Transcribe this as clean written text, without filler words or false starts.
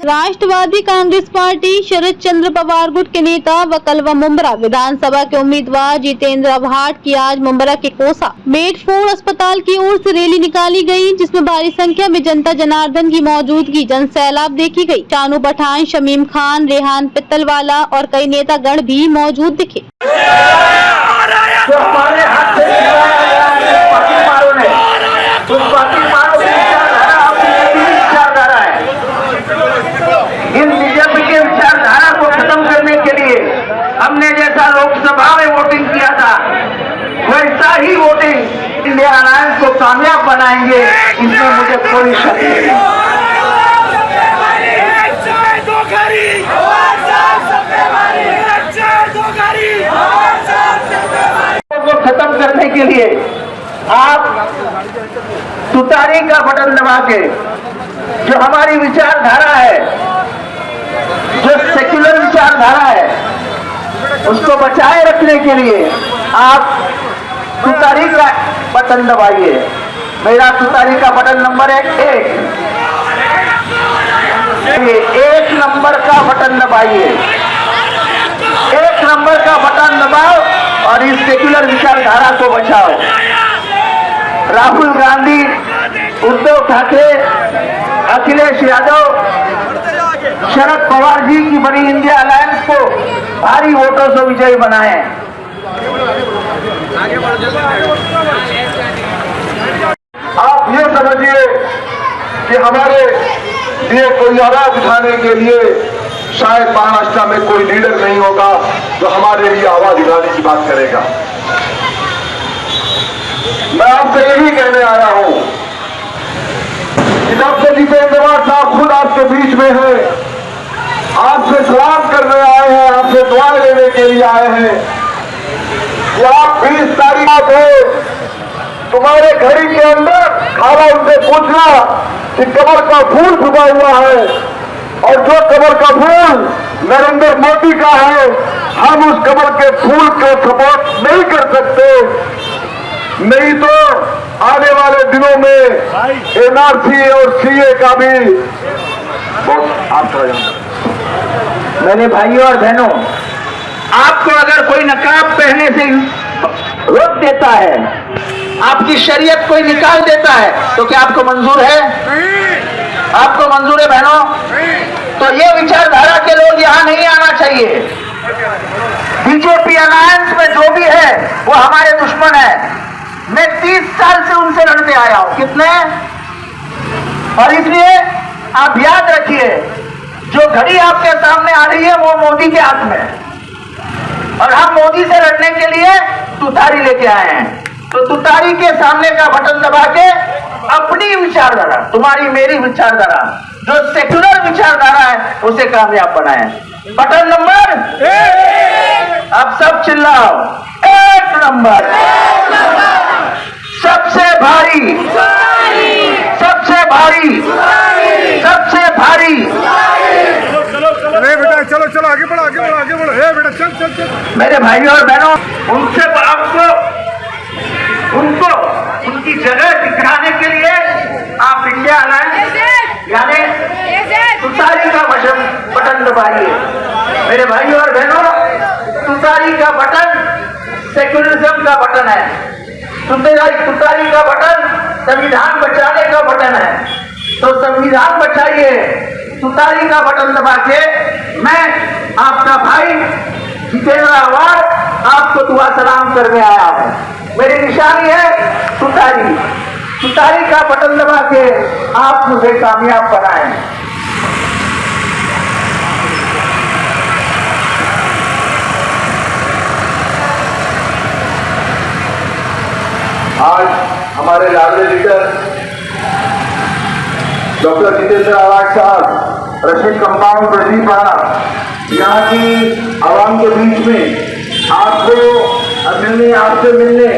राष्ट्रवादी Congress party शरद चंद्र पवार गुट के नेता व कलवा मुंब्रा विधानसभा के उम्मीदवार जितेंद्र भाट की आज मुंब्रा के कोसा मेडफोर्ड अस्पताल की ओर से रैली निकाली गई, जिसमें भारी संख्या में जनता जनार्दन की मौजूदगी जन सैलाब देखी गई। शानू पठान, शमीम खान, रेहान पित्तलवाला और कई नेता गण भी मौजूद दिखे। हमने जैसा लोकसभा में वोटिंग किया था वैसा ही वोटिंग इंडिया अलायंस को कामयाब बनाएंगे, इसमें मुझे कोई शक नहीं। को खत्म करने के लिए आप तुतारी का बटन दबा के जो हमारी विचारधारा है, जो सेक्युलर विचारधारा है, उसको बचाए रखने के लिए आप तुतारी का बटन दबाइए। मेरा तुतारी का बटन नंबर है 1 नंबर का बटन दबाइए। 1 नंबर का बटन दबाओ और इस सेक्युलर विचारधारा को बचाओ। राहुल गांधी, उद्धव ठाकरे, अखिलेश यादव, शरद पवार जी की बड़ी इंडिया अलायंस को भारी वोटों से विजयी बनाए। आप ये समझिए कि हमारे लिए कोई आवाज उठाने के लिए शायद महाराष्ट्र में कोई लीडर नहीं होगा जो हमारे लिए आवाज उठाने की बात करेगा। मैं आपसे यही कहने आया हूं कि जब से जितेंद्र भाट साहब खुद आपके बीच में है, आपसे सलाम करने आए हैं, आपसे दुआएं लेने के लिए आए हैं कि आप 20 तारीख को तुम्हारे घड़ी के अंदर खाला उनसे पूछना कि कमल का फूल छुपा हुआ है और जो कमल का फूल नरेंद्र मोदी का है, हम उस कमल के फूल को सपोर्ट नहीं कर सकते। नहीं तो आने वाले दिनों में एनआरसी और सीए का भी बहुत आप मेरे भाइयों और बहनों, आपको अगर कोई नकाब पहनने से रोक देता है, आपकी शरीयत कोई निकाल देता है, तो क्या आपको मंजूर है? आपको मंजूर है बहनों? तो ये विचारधारा के लोग यहाँ नहीं आना चाहिए। बीजेपी अलायंस में जो भी है वो हमारे दुश्मन है। मैं 30 साल से उनसे लड़ते आया हूं। कितने? और इसलिए आप याद रखिए, जो घड़ी आपके सामने आ रही है वो मोदी के हाथ में है और हम मोदी से लड़ने के लिए तुतारी लेके आए हैं। तो तुतारी के सामने का बटन दबा के अपनी विचारधारा, तुम्हारी मेरी विचारधारा, जो सेक्युलर विचारधारा है, उसे कामयाब बनाए। Button number 1। अब सब चिल्लाओ, 1 नंबर। सबसे भारी, सबसे भारी, सबसे भारी। बेटा चलो चलो आगे बढ़ो, आगे बढ़ो, आगे बढ़ो। बेटा चल चल चल। मेरे भाइयों और बहनों, उनसे आपको उनको उनकी जगह दिखाने के लिए आप इंडिया अलायंस यानी तुतारी का बटन दबाइए। मेरे भाइयों और बहनों, तुतारी का बटन सेक्युलरिज्म का बटन है। तुतारी का बटन संविधान बचाने का बटन है। तो संविधान बचाइए, तुतारी का बटन दबा के। मैं आपका भाई जितेंद्र भाट आपको दुआ सलाम करने आया हूं। मेरी निशानी है तुतारी। तुतारी का बटन दबा के आप मुझे कामयाब बनाएं। आज हमारे लाडले लीडर डॉक्टर जितेंद्र भाट साहब रशीद कंपाउंड रशीदवाड़ा यहाँ की आवाम के बीच में आपको मिलने, आपसे मिलने